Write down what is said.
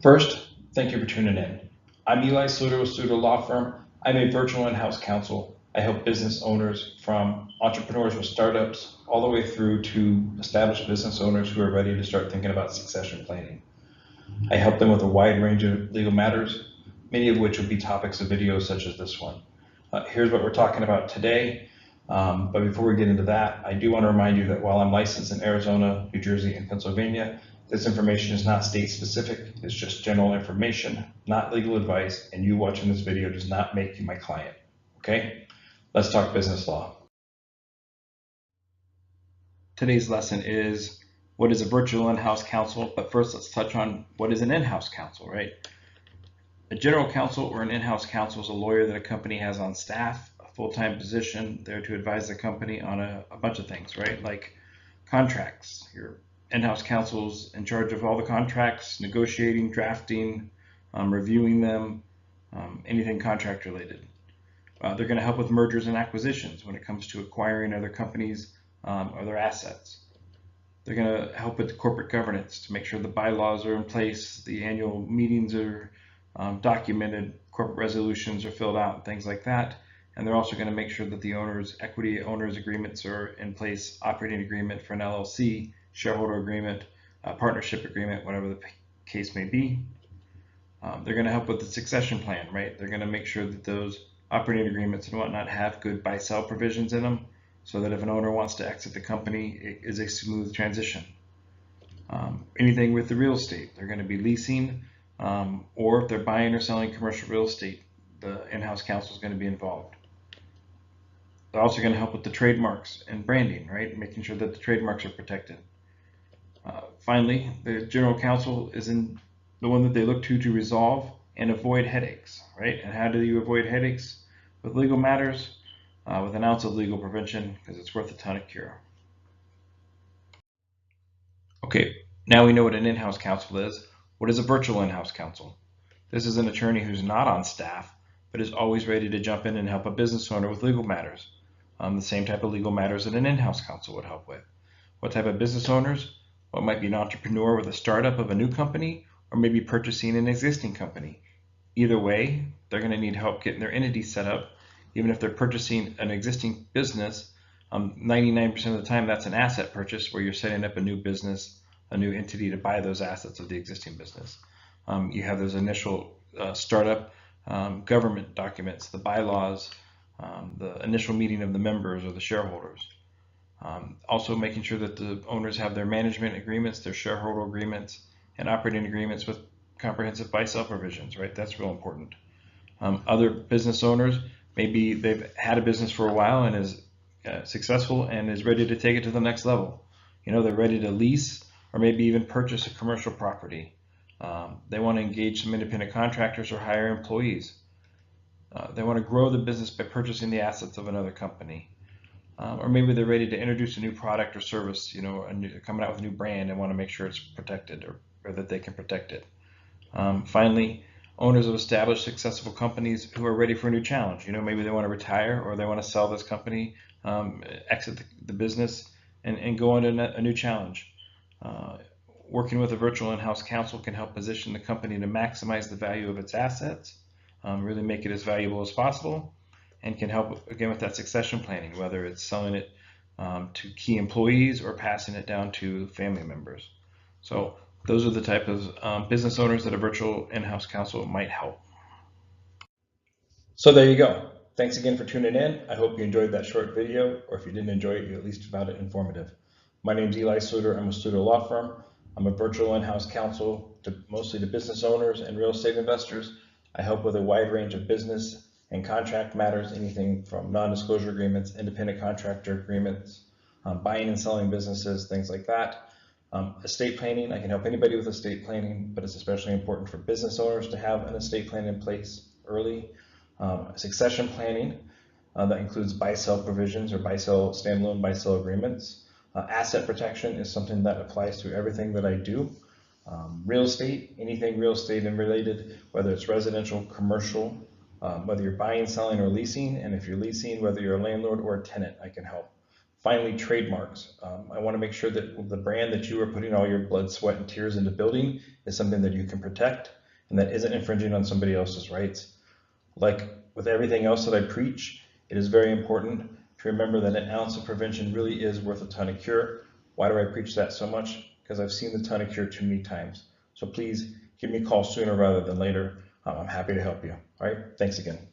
First, thank you for tuning in. I'm Eli Sluter with Sluter Law Firm. I'm a virtual in-house counsel. I help business owners from entrepreneurs with startups all the way through to established business owners who are ready to start thinking about succession planning. I help them with a wide range of legal matters, many of which will be topics of videos such as this one. Here's what we're talking about today. But before we get into that, I do want to remind you that while I'm licensed in Arizona, New Jersey, and Pennsylvania, this information is not state specific. It's just general information, not legal advice, and you watching this video does not make you my client. Okay? Let's talk business law. Today's lesson is what is a virtual in-house counsel, but first let's touch on what is an in-house counsel, right? A general counsel or an in-house counsel is a lawyer that a company has on staff, a full-time position there to advise the company on a bunch of things, right? Like contracts. Your in-house counsel's in charge of all the contracts, negotiating, drafting, reviewing them, anything contract related. They're going to help with mergers and acquisitions when it comes to acquiring other companies or their assets. They're going to help with corporate governance to make sure the bylaws are in place, the annual meetings are documented, corporate resolutions are filled out, and things like that. And they're also going to make sure that the equity owners agreements are in place, operating agreement for an LLC, shareholder agreement, partnership agreement, whatever the case may be. They're going to help with the succession plan, right? They're going to make sure that those operating agreements and whatnot have good buy-sell provisions in them, so that if an owner wants to exit the company, it is a smooth transition. Anything with the real estate, they're going to be leasing, or if they're buying or selling commercial real estate, the in-house counsel is going to be involved. They're also going to help with the trademarks and branding, right? Making sure that the trademarks are protected. Finally, the general counsel is the one that they look to resolve and avoid headaches, right? And how do you avoid headaches with legal matters? With an ounce of legal prevention, because it's worth a ton of cure. Okay, now we know what an in-house counsel is. What is a virtual in-house counsel? This is an attorney who's not on staff, but is always ready to jump in and help a business owner with legal matters. The same type of legal matters that an in-house counsel would help with. What type of business owners? What might be an entrepreneur with a startup of a new company, or maybe purchasing an existing company. Either way, they're going to need help getting their entity set up. Even if they're purchasing an existing business, 99% of the time that's an asset purchase where you're setting up a new business, a new entity to buy those assets of the existing business. You have those initial startup government documents, the bylaws, the initial meeting of the members or the shareholders. Also making sure that the owners have their management agreements, their shareholder agreements, and operating agreements with comprehensive buy-sell provisions, right? That's real important. Other business owners, maybe they've had a business for a while and is successful and is ready to take it to the next level. They're ready to lease or maybe even purchase a commercial property. They want to engage some independent contractors or hire employees. They want to grow the business by purchasing the assets of another company. Or maybe they're ready to introduce a new product or service, coming out with a new brand and want to make sure it's protected or that they can protect it. Finally, owners of established successful companies who are ready for a new challenge. Maybe they want to retire or they want to sell this company, exit the business and go on to a new challenge. Working with a virtual in-house counsel can help position the company to maximize the value of its assets, really make it as valuable as possible, and can help again with that succession planning, whether it's selling it to key employees or passing it down to family members. So those are the type of business owners that a virtual in-house counsel might help. So there you go. Thanks again for tuning in. I hope you enjoyed that short video, or if you didn't enjoy it, you at least found it informative. My name is Eli Sluter. I'm with Sluter Law Firm. I'm a virtual in-house counsel mostly to business owners and real estate investors. I help with a wide range of business and contract matters, anything from non-disclosure agreements, independent contractor agreements, buying and selling businesses, things like that. Estate planning, I can help anybody with estate planning, but it's especially important for business owners to have an estate plan in place early. Succession planning, that includes buy-sell provisions or standalone buy-sell agreements. Asset protection is something that applies to everything that I do. Real estate, anything real estate and related, whether it's residential, commercial, whether you're buying, selling, or leasing, and if you're leasing, whether you're a landlord or a tenant, I can help. Finally, trademarks. I want to make sure that the brand that you are putting all your blood, sweat, and tears into building is something that you can protect and that isn't infringing on somebody else's rights. Like with everything else that I preach, it is very important to remember that an ounce of prevention really is worth a ton of cure. Why do I preach that so much? Because I've seen the ton of cure too many times. So please give me a call sooner rather than later. I'm happy to help you. All right, thanks again.